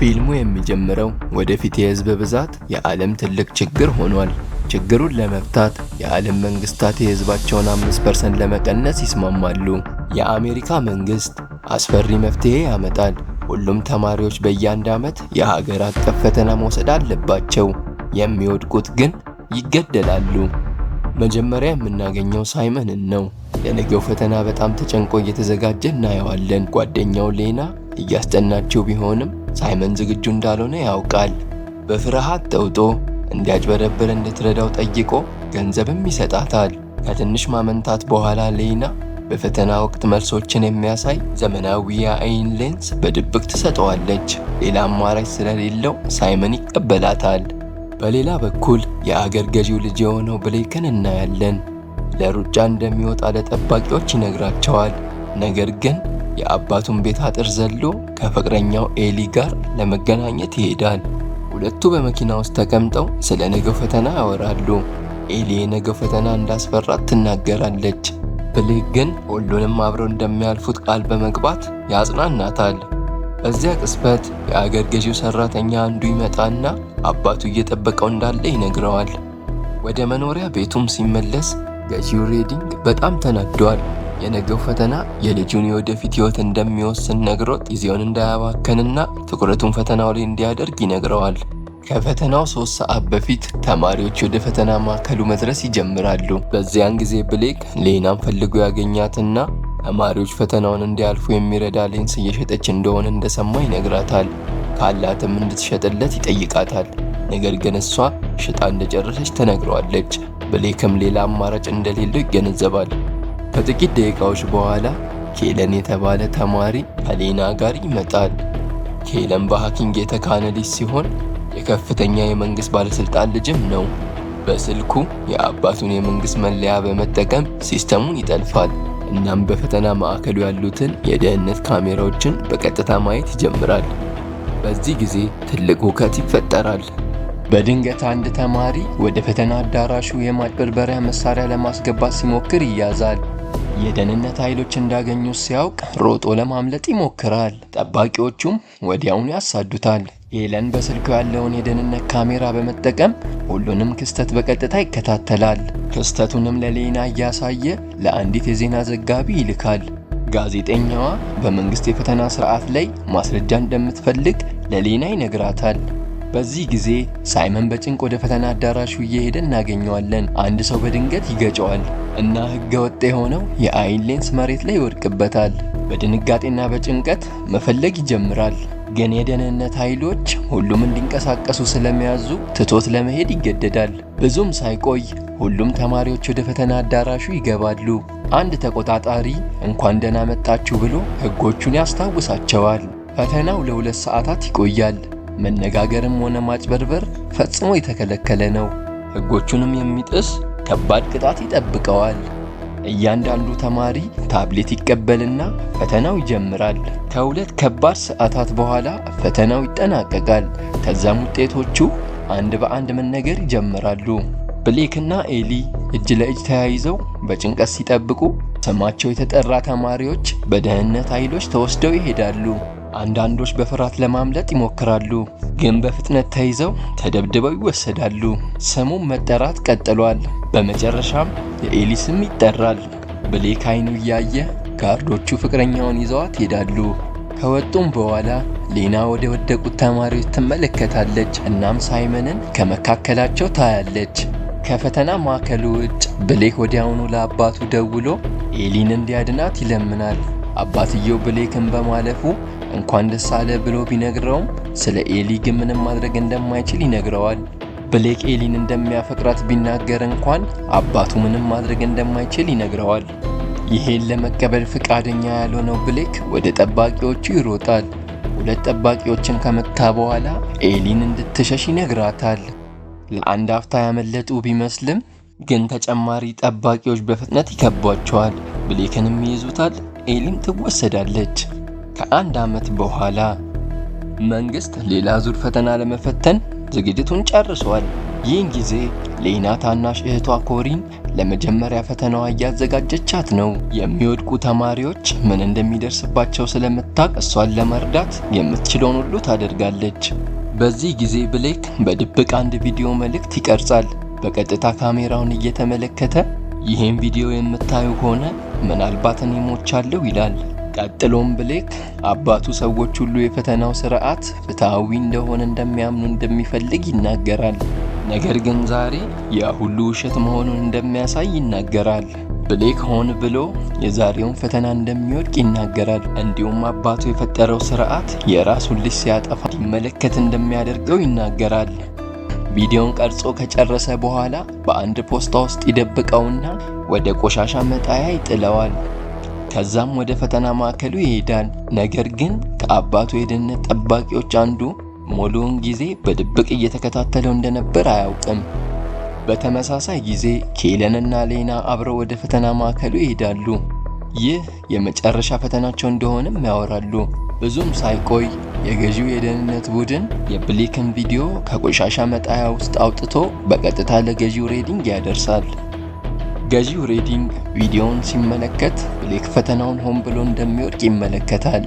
ፊልሙ የሚጀምረው ወደፊት የህዝብ ብዛት የዓለም ትልቅ ችግር ሆኗል። ችግሩን ለመፍታት የዓለም መንግስታት የህዝባቸውን 5% ለመቀነስ ይስማማሉ። የአሜሪካ መንግስት አስፈሪ መፍትሄ ያመጣል። ሁሉም ተማሪዎች በየአንድ ዓመት የሀገር አቀፍ ፈተና መውሰድ አለባቸው። የሚወድቁት ግን ይገደላሉ። መጀመሪያ የምናገኘው ሳይመንን ነው። ለነገው ፈተና በጣም ተጨንቆ እየተዘጋጀ እናየዋለን። ጓደኛው ሌና እያስጠናቸው ቢሆንም ሳይመን ዝግጁ እንዳልሆነ ያውቃል። በፍርሃት ተውጦ እንዲያጭበረብር እንድትረዳው ጠይቆ ገንዘብም ይሰጣታል። ከትንሽ ማመንታት በኋላ ሌና በፈተና ወቅት መልሶችን የሚያሳይ ዘመናዊ የአይን ሌንስ በድብቅ ትሰጠዋለች። ሌላ አማራጭ ስለሌለው ሳይመን ይቀበላታል። በሌላ በኩል የአገር ገዢው ልጅ የሆነው ብሌክን እናያለን። ለሩጫ እንደሚወጣ ለጠባቂዎች ይነግራቸዋል። ነገር ግን የአባቱን ቤት አጥር ዘሎ ከፍቅረኛው ኤሊ ጋር ለመገናኘት ይሄዳል። ሁለቱ በመኪና ውስጥ ተቀምጠው ስለ ነገው ፈተና ያወራሉ። ኤሊ የነገው ፈተና እንዳስፈራት ትናገራለች። ብሌክ ግን ሁሉንም አብረው እንደሚያልፉት ቃል በመግባት ያጽናናታል። በዚያ ቅጽበት የአገር ገዢው ሰራተኛ አንዱ ይመጣና አባቱ እየጠበቀው እንዳለ ይነግረዋል። ወደ መኖሪያ ቤቱም ሲመለስ ገዢው ሬዲንግ በጣም ተናዷል። የነገው ፈተና የልጁን የወደፊት ህይወት እንደሚወስን ነግሮት ጊዜውን እንዳያባከንና ትኩረቱን ፈተናው ላይ እንዲያደርግ ይነግረዋል። ከፈተናው 3 ሰዓት በፊት ተማሪዎች ወደ ፈተና ማዕከሉ መድረስ ይጀምራሉ። በዚያን ጊዜ ብሌክ ሌናን ፈልጎ ያገኛትና ተማሪዎች ፈተናውን እንዲያልፉ የሚረዳ ሌንስ እየሸጠች እንደሆነ እንደሰማ ይነግራታል። ካላትም እንድትሸጥለት ይጠይቃታል። ነገር ግን እሷ ሽጣ እንደጨረሰች ተነግረዋለች። ብሌክም ሌላ አማራጭ እንደሌለው ይገነዘባል። ከጥቂት ደቂቃዎች በኋላ ኬለን የተባለ ተማሪ ከሌና ጋር ይመጣል። ኬለን በሃኪንግ የተካነ ልጅ ሲሆን የከፍተኛ የመንግስት ባለስልጣን ልጅም ነው። በስልኩ የአባቱን የመንግስት መለያ በመጠቀም ሲስተሙን ይጠልፋል። እናም በፈተና ማዕከሉ ያሉትን የደህንነት ካሜራዎችን በቀጥታ ማየት ይጀምራል። በዚህ ጊዜ ትልቅ ሁከት ይፈጠራል። በድንገት አንድ ተማሪ ወደ ፈተና አዳራሹ የማጭበርበሪያ መሳሪያ ለማስገባት ሲሞክር ይያዛል። የደህንነት ኃይሎች እንዳገኙት ሲያውቅ ሮጦ ለማምለጥ ይሞክራል። ጠባቂዎቹም ወዲያውኑ ያሳዱታል። ኬለን በስልኩ ያለውን የደህንነት ካሜራ በመጠቀም ሁሉንም ክስተት በቀጥታ ይከታተላል። ክስተቱንም ለሌና እያሳየ ለአንዲት የዜና ዘጋቢ ይልካል። ጋዜጠኛዋ በመንግስት የፈተና ስርዓት ላይ ማስረጃ እንደምትፈልግ ለሌና ይነግራታል። በዚህ ጊዜ ሳይመን በጭንቅ ወደ ፈተና አዳራሹ እየሄደ እናገኘዋለን። አንድ ሰው በድንገት ይገጨዋል እና ህገ ወጥ የሆነው የአይን ሌንስ መሬት ላይ ይወድቅበታል። በድንጋጤና በጭንቀት መፈለግ ይጀምራል። ግን የደህንነት ኃይሎች ሁሉም እንዲንቀሳቀሱ ስለሚያዙ ትቶት ለመሄድ ይገደዳል። ብዙም ሳይቆይ ሁሉም ተማሪዎች ወደ ፈተና አዳራሹ ይገባሉ። አንድ ተቆጣጣሪ እንኳን ደህና መጣችሁ ብሎ ህጎቹን ያስታውሳቸዋል። ፈተናው ለ2 ሰዓታት ይቆያል። መነጋገርም ሆነ ማጭበርበር ፈጽሞ የተከለከለ ነው። ህጎቹንም የሚጥስ ከባድ ቅጣት ይጠብቀዋል። እያንዳንዱ ተማሪ ታብሌት ይቀበልና ፈተናው ይጀምራል። ከ2 ከባድ ሰዓታት በኋላ ፈተናው ይጠናቀቃል። ከዛም ውጤቶቹ አንድ በአንድ መነገር ይጀምራሉ። ብሌክና ኤሊ እጅ ለእጅ ተያይዘው በጭንቀት ሲጠብቁ ስማቸው የተጠራ ተማሪዎች በደህንነት ኃይሎች ተወስደው ይሄዳሉ። አንዳንዶች በፍርሃት ለማምለጥ ይሞክራሉ፣ ግን በፍጥነት ተይዘው ተደብድበው ይወሰዳሉ። ስሙም መጠራት ቀጥሏል። በመጨረሻም የኤሊ ስም ይጠራል። ብሌክ አይኑ እያየ ጋርዶቹ ፍቅረኛውን ይዘዋት ይሄዳሉ። ከወጡም በኋላ ሌና ወደ ወደቁት ተማሪዎች ትመለከታለች። እናም ሳይመንን ከመካከላቸው ታያለች። ከፈተና ማዕከሉ ውጭ ብሌክ ወዲያውኑ ለአባቱ ደውሎ ኤሊን እንዲያድናት ይለምናል። አባትየው ብሌክን በማለፉ እንኳን ደስ አለ ብሎ ቢነግረውም ስለ ኤሊ ግን ምንም ማድረግ እንደማይችል ይነግረዋል። ብሌክ ኤሊን እንደሚያፈቅራት ቢናገር እንኳን አባቱ ምንም ማድረግ እንደማይችል ይነግረዋል። ይሄን ለመቀበል ፈቃደኛ ያልሆነው ብሌክ ወደ ጠባቂዎቹ ይሮጣል። 2 ጠባቂዎችን ከመታ በኋላ ኤሊን እንድትሸሽ ይነግራታል። ለአንድ አፍታ ያመለጡ ቢመስልም ግን ተጨማሪ ጠባቂዎች በፍጥነት ይከቧቸዋል። ብሌክንም ይይዙታል። ኤሊን ትወሰዳለች። ከ1 ዓመት በኋላ መንግስት ሌላ ዙር ፈተና ለመፈተን ዝግጅቱን ጨርሷል። ይህን ጊዜ ሌና ታናሽ እህቷ ኮሪን ለመጀመሪያ ፈተናዋ እያዘጋጀቻት ነው። የሚወድቁ ተማሪዎች ምን እንደሚደርስባቸው ስለምታውቅ እሷን ለመርዳት የምትችለውን ሁሉ ታደርጋለች። በዚህ ጊዜ ብሌክ በድብቅ አንድ ቪዲዮ መልእክት ይቀርጻል። በቀጥታ ካሜራውን እየተመለከተ ይህን ቪዲዮ የምታዩ ከሆነ ምናልባት እኔ ሞቻለሁ ይላል። ቀጥሎም ብሌክ አባቱ ሰዎች ሁሉ የፈተናው ስርዓት ፍትሃዊ እንደሆነ እንደሚያምኑ እንደሚፈልግ ይናገራል። ነገር ግን ዛሬ ያ ሁሉ ውሸት መሆኑን እንደሚያሳይ ይናገራል። ብሌክ ሆን ብሎ የዛሬውን ፈተና እንደሚወድቅ ይናገራል። እንዲሁም አባቱ የፈጠረው ስርዓት የራሱን ልጅ ሲያጠፋ እንዲመለከት እንደሚያደርገው ይናገራል። ቪዲዮን ቀርጾ ከጨረሰ በኋላ በአንድ ፖስታ ውስጥ ይደብቀውና ወደ ቆሻሻ መጣያ ይጥለዋል። ከዛም ወደ ፈተና ማዕከሉ ይሄዳል። ነገር ግን ከአባቱ የደህንነት ጠባቂዎች አንዱ ሙሉውን ጊዜ በድብቅ እየተከታተለው እንደነበር አያውቅም። በተመሳሳይ ጊዜ ኬለን እና ሌና አብረው ወደ ፈተና ማዕከሉ ይሄዳሉ። ይህ የመጨረሻ ፈተናቸው እንደሆነም ያወራሉ። ብዙም ሳይቆይ የገዢው የደህንነት ቡድን የብሌክን ቪዲዮ ከቆሻሻ መጣያ ውስጥ አውጥቶ በቀጥታ ለገዢው ሬዲንግ ያደርሳል። ገዢው ሬዲንግ ቪዲዮውን ሲመለከት ብሌክ ፈተናውን ሆን ብሎ እንደሚወድቅ ይመለከታል።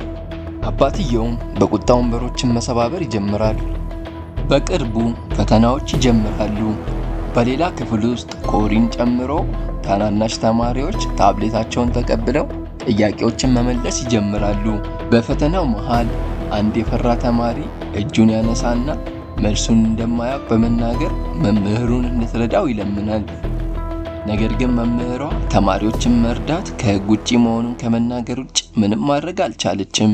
አባትየውም በቁጣ ወንበሮችን መሰባበር ይጀምራል። በቅርቡ ፈተናዎች ይጀምራሉ። በሌላ ክፍል ውስጥ ኮሪን ጨምሮ ታናናሽ ተማሪዎች ታብሌታቸውን ተቀብለው ጥያቄዎችን መመለስ ይጀምራሉ። በፈተናው መሃል አንድ የፈራ ተማሪ እጁን ያነሳና መልሱን እንደማያውቅ በመናገር መምህሩን እንድትረዳው ይለምናል። ነገር ግን መምህሯ ተማሪዎችን መርዳት ከሕግ ውጪ መሆኑን ከመናገር ውጭ ምንም ማድረግ አልቻለችም።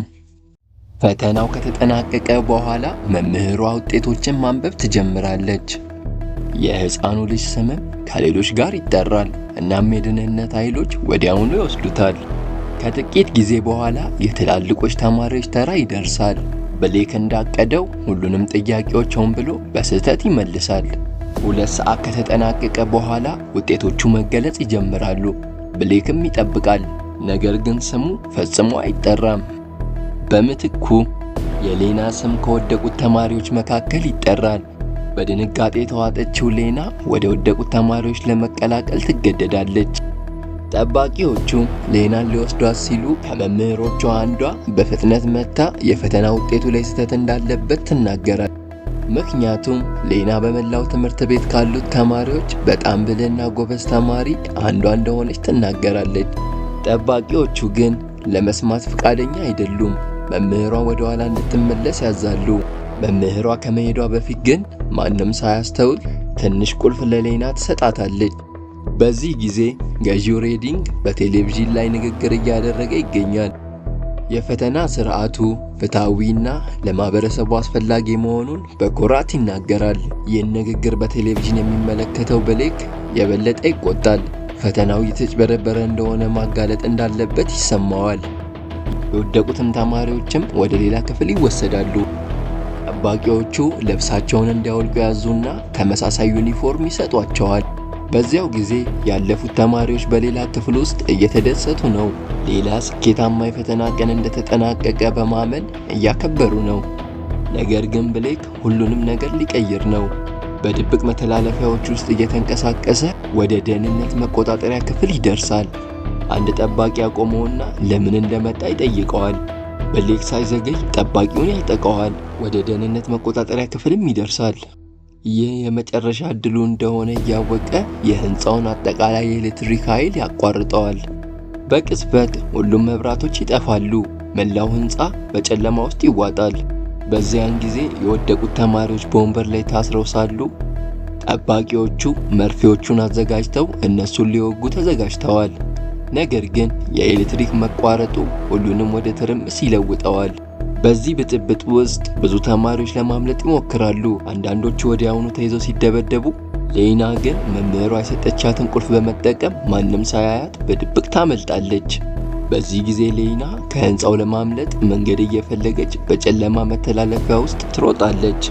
ፈተናው ከተጠናቀቀ በኋላ መምህሯ ውጤቶችን ማንበብ ትጀምራለች። የሕፃኑ ልጅ ስምም ከሌሎች ጋር ይጠራል። እናም የደህንነት ኃይሎች ወዲያውኑ ይወስዱታል። ከጥቂት ጊዜ በኋላ የትላልቆች ተማሪዎች ተራ ይደርሳል። ብሌክ እንዳቀደው ሁሉንም ጥያቄዎች ሆን ብሎ በስህተት ይመልሳል። 2 ሰዓት ከተጠናቀቀ በኋላ ውጤቶቹ መገለጽ ይጀምራሉ። ብሌክም ይጠብቃል፣ ነገር ግን ስሙ ፈጽሞ አይጠራም። በምትኩ የሌና ስም ከወደቁት ተማሪዎች መካከል ይጠራል። በድንጋጤ የተዋጠችው ሌና ወደ ወደቁት ተማሪዎች ለመቀላቀል ትገደዳለች። ጠባቂዎቹ ሌናን ሊወስዷት ሲሉ ከመምህሮቿ አንዷ በፍጥነት መታ የፈተና ውጤቱ ላይ ስህተት እንዳለበት ትናገራል። ምክንያቱም ሌና በመላው ትምህርት ቤት ካሉት ተማሪዎች በጣም ብልህና ጎበዝ ተማሪ አንዷ እንደሆነች ትናገራለች። ጠባቂዎቹ ግን ለመስማት ፈቃደኛ አይደሉም። መምህሯ ወደ ኋላ እንድትመለስ ያዛሉ። መምህሯ ከመሄዷ በፊት ግን ማንም ሳያስተውል ትንሽ ቁልፍ ለሌና ትሰጣታለች። በዚህ ጊዜ ገዢው ሬዲንግ በቴሌቪዥን ላይ ንግግር እያደረገ ይገኛል። የፈተና ስርዓቱ ፍትሃዊና ለማህበረሰቡ አስፈላጊ መሆኑን በኩራት ይናገራል። ይህን ንግግር በቴሌቪዥን የሚመለከተው ብሌክ የበለጠ ይቆጣል። ፈተናው የተጭበረበረ እንደሆነ ማጋለጥ እንዳለበት ይሰማዋል። የወደቁትም ተማሪዎችም ወደ ሌላ ክፍል ይወሰዳሉ። ጠባቂዎቹ ልብሳቸውን እንዲያወልቁ ያዙና ተመሳሳይ ዩኒፎርም ይሰጧቸዋል። በዚያው ጊዜ ያለፉት ተማሪዎች በሌላ ክፍል ውስጥ እየተደሰቱ ነው። ሌላ ስኬታማ የፈተና ቀን እንደተጠናቀቀ በማመን እያከበሩ ነው። ነገር ግን ብሌክ ሁሉንም ነገር ሊቀይር ነው። በድብቅ መተላለፊያዎች ውስጥ እየተንቀሳቀሰ ወደ ደህንነት መቆጣጠሪያ ክፍል ይደርሳል። አንድ ጠባቂ ያቆመውና ለምን እንደመጣ ይጠይቀዋል። ብሌክ ሳይዘገይ ጠባቂውን ያጠቃዋል። ወደ ደህንነት መቆጣጠሪያ ክፍልም ይደርሳል። ይህ የመጨረሻ ዕድሉ እንደሆነ እያወቀ የህንፃውን አጠቃላይ የኤሌክትሪክ ኃይል ያቋርጠዋል። በቅጽበት ሁሉም መብራቶች ይጠፋሉ። መላው ህንፃ በጨለማ ውስጥ ይዋጣል። በዚያን ጊዜ የወደቁት ተማሪዎች በወንበር ላይ ታስረው ሳሉ ጠባቂዎቹ መርፌዎቹን አዘጋጅተው እነሱን ሊወጉ ተዘጋጅተዋል። ነገር ግን የኤሌክትሪክ መቋረጡ ሁሉንም ወደ ትርምስ ይለውጠዋል። በዚህ ብጥብጥ ውስጥ ብዙ ተማሪዎች ለማምለጥ ይሞክራሉ። አንዳንዶቹ ወዲያውኑ ተይዘው ሲደበደቡ፣ ሌና ግን መምህሯ የሰጠቻትን ቁልፍ በመጠቀም ማንም ሳያያት በድብቅ ታመልጣለች። በዚህ ጊዜ ሌና ከህንፃው ለማምለጥ መንገድ እየፈለገች በጨለማ መተላለፊያ ውስጥ ትሮጣለች።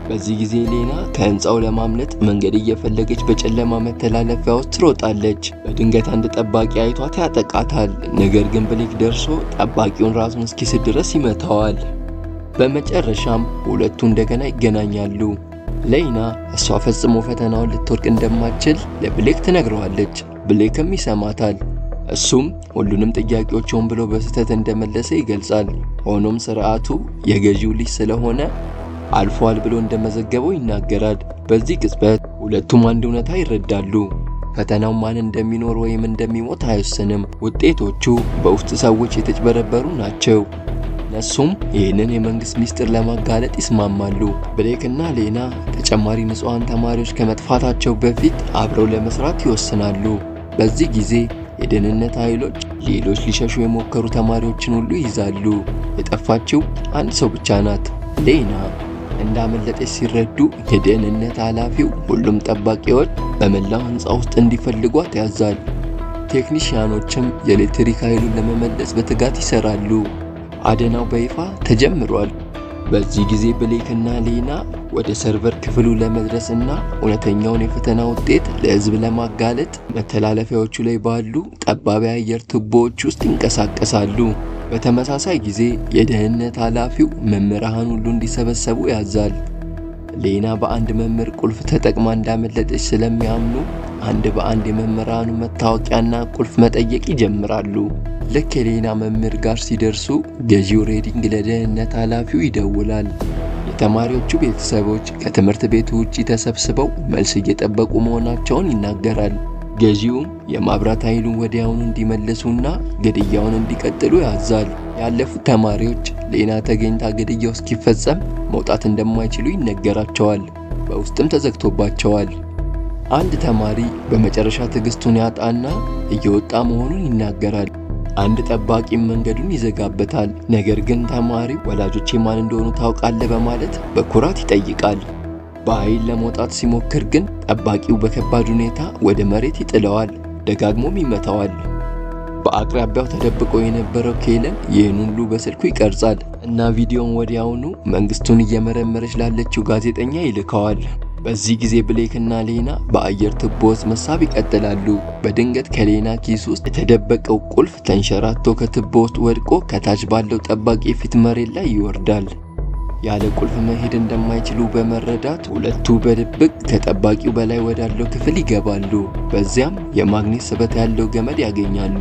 በዚህ ጊዜ ሌና ከህንፃው ለማምለጥ መንገድ እየፈለገች በጨለማ መተላለፊያ ውስጥ ትሮጣለች። በድንገት አንድ ጠባቂ አይቷት ያጠቃታል። ነገር ግን ብሌክ ደርሶ ጠባቂውን ራሱን እስኪስት ድረስ ይመታዋል። በመጨረሻም ሁለቱ እንደገና ይገናኛሉ። ሌይና እሷ ፈጽሞ ፈተናውን ልትወድቅ እንደማትችል ለብሌክ ትነግረዋለች። ብሌክም ይሰማታል። እሱም ሁሉንም ጥያቄዎች ሆን ብሎ በስህተት እንደመለሰ ይገልጻል። ሆኖም ስርዓቱ የገዢው ልጅ ስለሆነ አልፏል ብሎ እንደመዘገበው ይናገራል። በዚህ ቅጽበት ሁለቱም አንድ እውነታ ይረዳሉ። ፈተናው ማን እንደሚኖር ወይም እንደሚሞት አይወስንም። ውጤቶቹ በውስጥ ሰዎች የተጭበረበሩ ናቸው። እነሱም ይህንን የመንግስት ሚስጥር ለማጋለጥ ይስማማሉ። ብሌክና ሌና ተጨማሪ ንጹሃን ተማሪዎች ከመጥፋታቸው በፊት አብረው ለመስራት ይወስናሉ። በዚህ ጊዜ የደህንነት ኃይሎች ሌሎች ሊሸሹ የሞከሩ ተማሪዎችን ሁሉ ይይዛሉ። የጠፋችው አንድ ሰው ብቻ ናት። ሌና እንዳመለጠች ሲረዱ የደህንነት ኃላፊው ሁሉም ጠባቂዎች በመላው ህንፃ ውስጥ እንዲፈልጓት ያዛል። ቴክኒሽያኖችም የኤሌክትሪክ ኃይሉን ለመመለስ በትጋት ይሰራሉ። አደናው በይፋ ተጀምሯል። በዚህ ጊዜ ብሌክና ሌና ወደ ሰርቨር ክፍሉ ለመድረስና እውነተኛውን የፈተና ውጤት ለህዝብ ለማጋለጥ መተላለፊያዎቹ ላይ ባሉ ጠባብ የአየር ቱቦዎች ውስጥ ይንቀሳቀሳሉ። በተመሳሳይ ጊዜ የደህንነት ኃላፊው መምህራን ሁሉ እንዲሰበሰቡ ያዛል። ሌና በአንድ መምህር ቁልፍ ተጠቅማ እንዳመለጠች ስለሚያምኑ አንድ በአንድ የመምህራኑ መታወቂያና ቁልፍ መጠየቅ ይጀምራሉ። ልክ የሌና መምህር ጋር ሲደርሱ ገዢው ሬዲንግ ለደህንነት ኃላፊው ይደውላል። የተማሪዎቹ ቤተሰቦች ከትምህርት ቤቱ ውጪ ተሰብስበው መልስ እየጠበቁ መሆናቸውን ይናገራል። ገዢውም የማብራት ኃይሉን ወዲያውኑ እንዲመልሱና ግድያውን እንዲቀጥሉ ያዛል። ያለፉት ተማሪዎች ሌና ተገኝታ ግድያው እስኪፈጸም መውጣት እንደማይችሉ ይነገራቸዋል። በውስጥም ተዘግቶባቸዋል። አንድ ተማሪ በመጨረሻ ትዕግስቱን ያጣና እየወጣ መሆኑን ይናገራል። አንድ ጠባቂም መንገዱን ይዘጋበታል። ነገር ግን ተማሪው ወላጆቼ ማን እንደሆኑ ታውቃለህ በማለት በኩራት ይጠይቃል። በኃይል ለመውጣት ሲሞክር ግን ጠባቂው በከባድ ሁኔታ ወደ መሬት ይጥለዋል። ደጋግሞም ይመታዋል። በአቅራቢያው ተደብቆ የነበረው ኬለን ይህን ሁሉ በስልኩ ይቀርጻል እና ቪዲዮውን ወዲያውኑ መንግስቱን እየመረመረች ላለችው ጋዜጠኛ ይልከዋል። በዚህ ጊዜ ብሌክና ሌና በአየር ቱቦ ውስጥ መሳብ ይቀጥላሉ። በድንገት ከሌና ኪስ ውስጥ የተደበቀው ቁልፍ ተንሸራቶ ከቱቦ ውስጥ ወድቆ ከታች ባለው ጠባቂ የፊት መሬት ላይ ይወርዳል። ያለ ቁልፍ መሄድ እንደማይችሉ በመረዳት ሁለቱ በድብቅ ከጠባቂው በላይ ወዳለው ክፍል ይገባሉ። በዚያም የማግኔት ስበት ያለው ገመድ ያገኛሉ።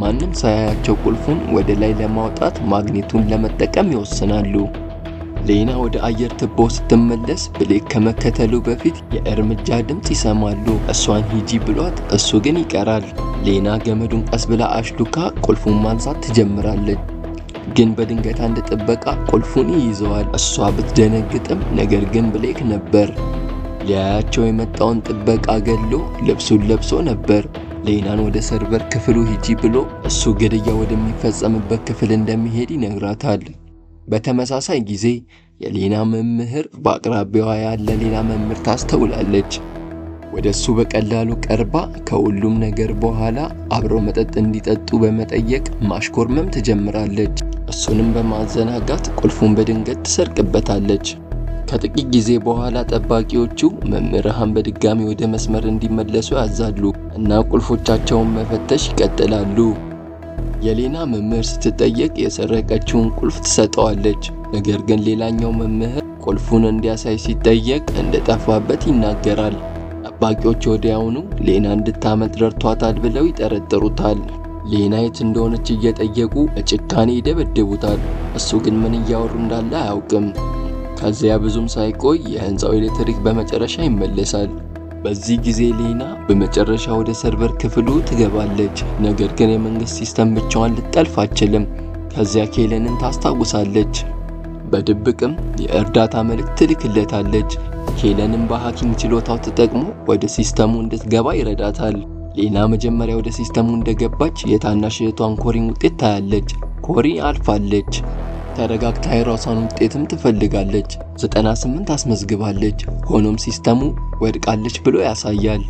ማንም ሳያያቸው ቁልፉን ወደ ላይ ለማውጣት ማግኔቱን ለመጠቀም ይወስናሉ። ሌና ወደ አየር ቱቦ ስትመለስ ብሌክ ከመከተሉ በፊት የእርምጃ ድምፅ ይሰማሉ። እሷን ሂጂ ብሏት እሱ ግን ይቀራል። ሌና ገመዱን ቀስ ብላ አሽሉካ ቁልፉን ማንሳት ትጀምራለች። ግን በድንገት አንድ ጥበቃ ቁልፉን ይይዘዋል። እሷ ብትደነግጥም ነገር ግን ብሌክ ነበር። ሊያያቸው የመጣውን ጥበቃ ገሎ ልብሱን ለብሶ ነበር። ሌናን ወደ ሰርቨር ክፍሉ ሂጂ ብሎ እሱ ግድያ ወደሚፈጸምበት ክፍል እንደሚሄድ ይነግራታል። በተመሳሳይ ጊዜ የሌና መምህር በአቅራቢያዋ ያለ ሌላ መምህር ታስተውላለች። ወደ እሱ በቀላሉ ቀርባ ከሁሉም ነገር በኋላ አብረው መጠጥ እንዲጠጡ በመጠየቅ ማሽኮርመም ትጀምራለች። እሱንም በማዘናጋት ቁልፉን በድንገት ትሰርቅበታለች። ከጥቂት ጊዜ በኋላ ጠባቂዎቹ መምህራን በድጋሚ ወደ መስመር እንዲመለሱ ያዛሉ እና ቁልፎቻቸውን መፈተሽ ይቀጥላሉ። የሌና መምህር ስትጠየቅ የሰረቀችውን ቁልፍ ትሰጠዋለች። ነገር ግን ሌላኛው መምህር ቁልፉን እንዲያሳይ ሲጠየቅ እንደጠፋበት ይናገራል። ጠባቂዎች ወዲያውኑ ሌና እንድታመልጥ ረድቷታል ብለው ይጠረጥሩታል። ሌና የት እንደሆነች እየጠየቁ በጭካኔ ይደበድቡታል። እሱ ግን ምን እያወሩ እንዳለ አያውቅም። ከዚያ ብዙም ሳይቆይ የህንፃው ኤሌክትሪክ በመጨረሻ ይመለሳል። በዚህ ጊዜ ሌና በመጨረሻ ወደ ሰርቨር ክፍሉ ትገባለች። ነገር ግን የመንግስት ሲስተም ብቻዋን ልትጠልፍ አትችልም። ከዚያ ኬለንን ታስታውሳለች። በድብቅም የእርዳታ መልእክት ትልክለታለች። ኬለንን በሃኪንግ ችሎታው ተጠቅሞ ወደ ሲስተሙ እንድትገባ ይረዳታል። ሌና መጀመሪያ ወደ ሲስተሙ እንደገባች የታናሽ እህቷን ኮሪን ውጤት ታያለች። ኮሪ አልፋለች። ተረጋግታ የራሷን ውጤትም ትፈልጋለች። 98 አስመዝግባለች። ሆኖም ሲስተሙ ወድቃለች ብሎ ያሳያል።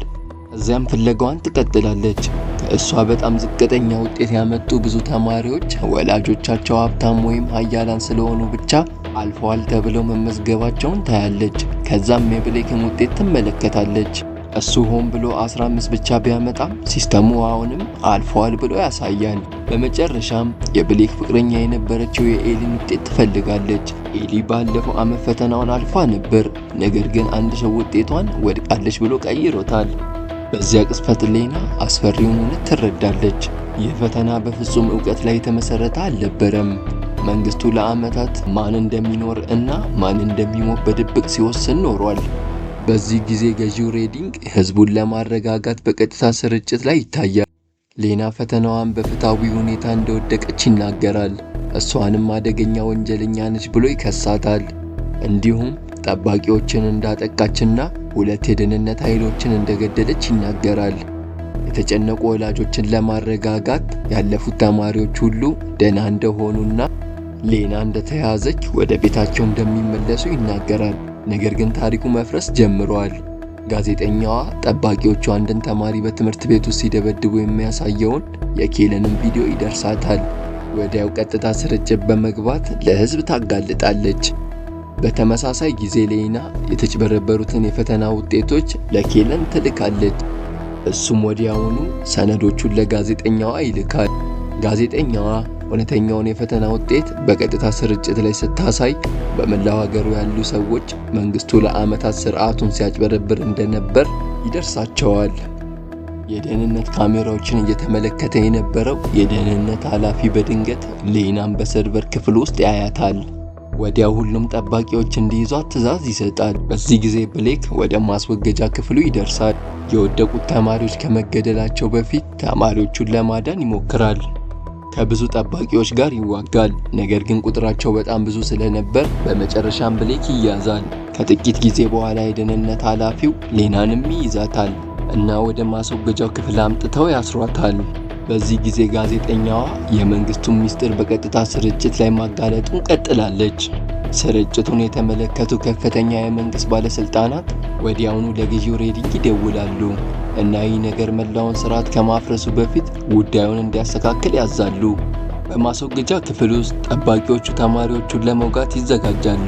እዚያም ፍለጋዋን ትቀጥላለች። ከእሷ በጣም ዝቅተኛ ውጤት ያመጡ ብዙ ተማሪዎች ወላጆቻቸው ሀብታም ወይም ሀያላን ስለሆኑ ብቻ አልፈዋል ተብለው መመዝገባቸውን ታያለች። ከዛም የብሌክን ውጤት ትመለከታለች። እሱ ሆን ብሎ 15 ብቻ ቢያመጣም ሲስተሙ አሁንም አልፈዋል ብሎ ያሳያል። በመጨረሻም የብሌክ ፍቅረኛ የነበረችው የኤሊን ውጤት ትፈልጋለች። ኤሊ ባለፈው ዓመት ፈተናውን አልፋ ነበር፣ ነገር ግን አንድ ሰው ውጤቷን ወድቃለች ብሎ ቀይሮታል። በዚያ ቅጽበት ሌና አስፈሪውን እውነት ትረዳለች። ይህ ፈተና በፍጹም ዕውቀት ላይ የተመሰረተ አልነበረም። መንግስቱ ለዓመታት ማን እንደሚኖር እና ማን እንደሚሞት በድብቅ ሲወስን ኖሯል። በዚህ ጊዜ ገዢው ሬዲንግ ህዝቡን ለማረጋጋት በቀጥታ ስርጭት ላይ ይታያል። ሌና ፈተናዋን በፍትሃዊ ሁኔታ እንደወደቀች ይናገራል። እሷንም አደገኛ ወንጀለኛ ነች ብሎ ይከሳታል። እንዲሁም ጠባቂዎችን እንዳጠቃችና 2 የደህንነት ኃይሎችን እንደገደለች ይናገራል። የተጨነቁ ወላጆችን ለማረጋጋት ያለፉት ተማሪዎች ሁሉ ደህና እንደሆኑና ሌና እንደተያዘች ወደ ቤታቸው እንደሚመለሱ ይናገራል። ነገር ግን ታሪኩ መፍረስ ጀምሯል። ጋዜጠኛዋ ጠባቂዎቹ አንድን ተማሪ በትምህርት ቤቱ ሲደበድቡ የሚያሳየውን የኬለንን ቪዲዮ ይደርሳታል። ወዲያው ቀጥታ ስርጭት በመግባት ለህዝብ ታጋልጣለች። በተመሳሳይ ጊዜ ሌና የተጭበረበሩትን የፈተና ውጤቶች ለኬለን ትልካለች። እሱም ወዲያውኑ ሰነዶቹን ለጋዜጠኛዋ ይልካል። ጋዜጠኛዋ እውነተኛውን የፈተና ውጤት በቀጥታ ስርጭት ላይ ስታሳይ በመላው ሀገሩ ያሉ ሰዎች መንግስቱ ለዓመታት ስርዓቱን ሲያጭበረብር እንደነበር ይደርሳቸዋል። የደህንነት ካሜራዎችን እየተመለከተ የነበረው የደህንነት ኃላፊ በድንገት ሌናን በሰርቨር ክፍል ውስጥ ያያታል። ወዲያው ሁሉም ጠባቂዎች እንዲይዟት ትዕዛዝ ይሰጣል። በዚህ ጊዜ ብሌክ ወደ ማስወገጃ ክፍሉ ይደርሳል። የወደቁት ተማሪዎች ከመገደላቸው በፊት ተማሪዎቹን ለማዳን ይሞክራል። ከብዙ ጠባቂዎች ጋር ይዋጋል። ነገር ግን ቁጥራቸው በጣም ብዙ ስለነበር በመጨረሻም ብሌክ ይያዛል። ከጥቂት ጊዜ በኋላ የደህንነት ኃላፊው ሌናንም ይይዛታል እና ወደ ማስወገጃው ክፍል አምጥተው ያስሯታል። በዚህ ጊዜ ጋዜጠኛዋ የመንግስቱን ሚስጥር በቀጥታ ስርጭት ላይ ማጋለጡን ቀጥላለች። ስርጭቱን የተመለከቱ ከፍተኛ የመንግስት ባለስልጣናት ወዲያውኑ ለገዢው ሬዲንግ ይደውላሉ እና ይህ ነገር መላውን ስርዓት ከማፍረሱ በፊት ጉዳዩን እንዲያስተካክል ያዛሉ። በማስወገጃ ክፍል ውስጥ ጠባቂዎቹ ተማሪዎቹን ለመውጋት ይዘጋጃሉ።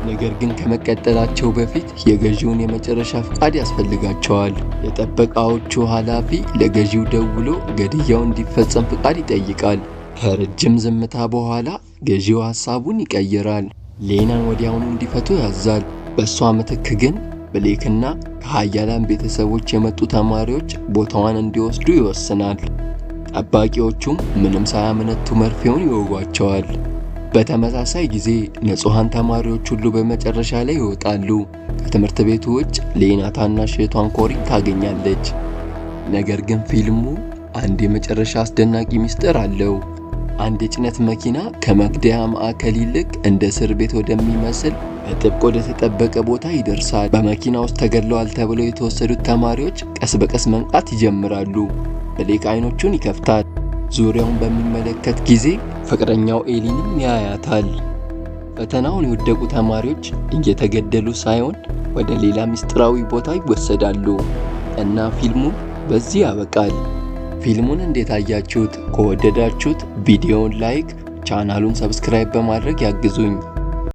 ነገር ግን ከመቀጠላቸው በፊት የገዢውን የመጨረሻ ፍቃድ ያስፈልጋቸዋል። የጥበቃዎቹ ኃላፊ ለገዢው ደውሎ ግድያው እንዲፈጸም ፍቃድ ይጠይቃል። ከረጅም ዝምታ በኋላ ገዢው ሐሳቡን ይቀይራል። ሌናን ወዲያውኑ እንዲፈቱ ያዛል። በእሷ ምትክ ግን ብሌክና ከሀያላን ቤተሰቦች የመጡ ተማሪዎች ቦታዋን እንዲወስዱ ይወስናል። ጠባቂዎቹም ምንም ሳያመነቱ መርፌውን ይወጓቸዋል። በተመሳሳይ ጊዜ ንጹሃን ተማሪዎች ሁሉ በመጨረሻ ላይ ይወጣሉ። ከትምህርት ቤቱ ውጭ ሌና ታናሽ እህቷን ኮሪን ታገኛለች። ነገር ግን ፊልሙ አንድ የመጨረሻ አስደናቂ ሚስጥር አለው። አንድ የጭነት መኪና ከመግደያ ማዕከል ይልቅ እንደ እስር ቤት ወደሚመስል በጥብቅ ወደ ተጠበቀ ቦታ ይደርሳል። በመኪና ውስጥ ተገድለዋል ተብለው የተወሰዱት ተማሪዎች ቀስ በቀስ መንቃት ይጀምራሉ። ብሌክ አይኖቹን ይከፍታል። ዙሪያውን በሚመለከት ጊዜ ፍቅረኛው ኤሊንም ያያታል። ፈተናውን የወደቁ ተማሪዎች እየተገደሉ ሳይሆን ወደ ሌላ ምስጢራዊ ቦታ ይወሰዳሉ እና ፊልሙ በዚህ ያበቃል። ፊልሙን እንዴት አያችሁት? ከወደዳችሁት ቪዲዮውን ላይክ፣ ቻናሉን ሰብስክራይብ በማድረግ ያግዙኝ።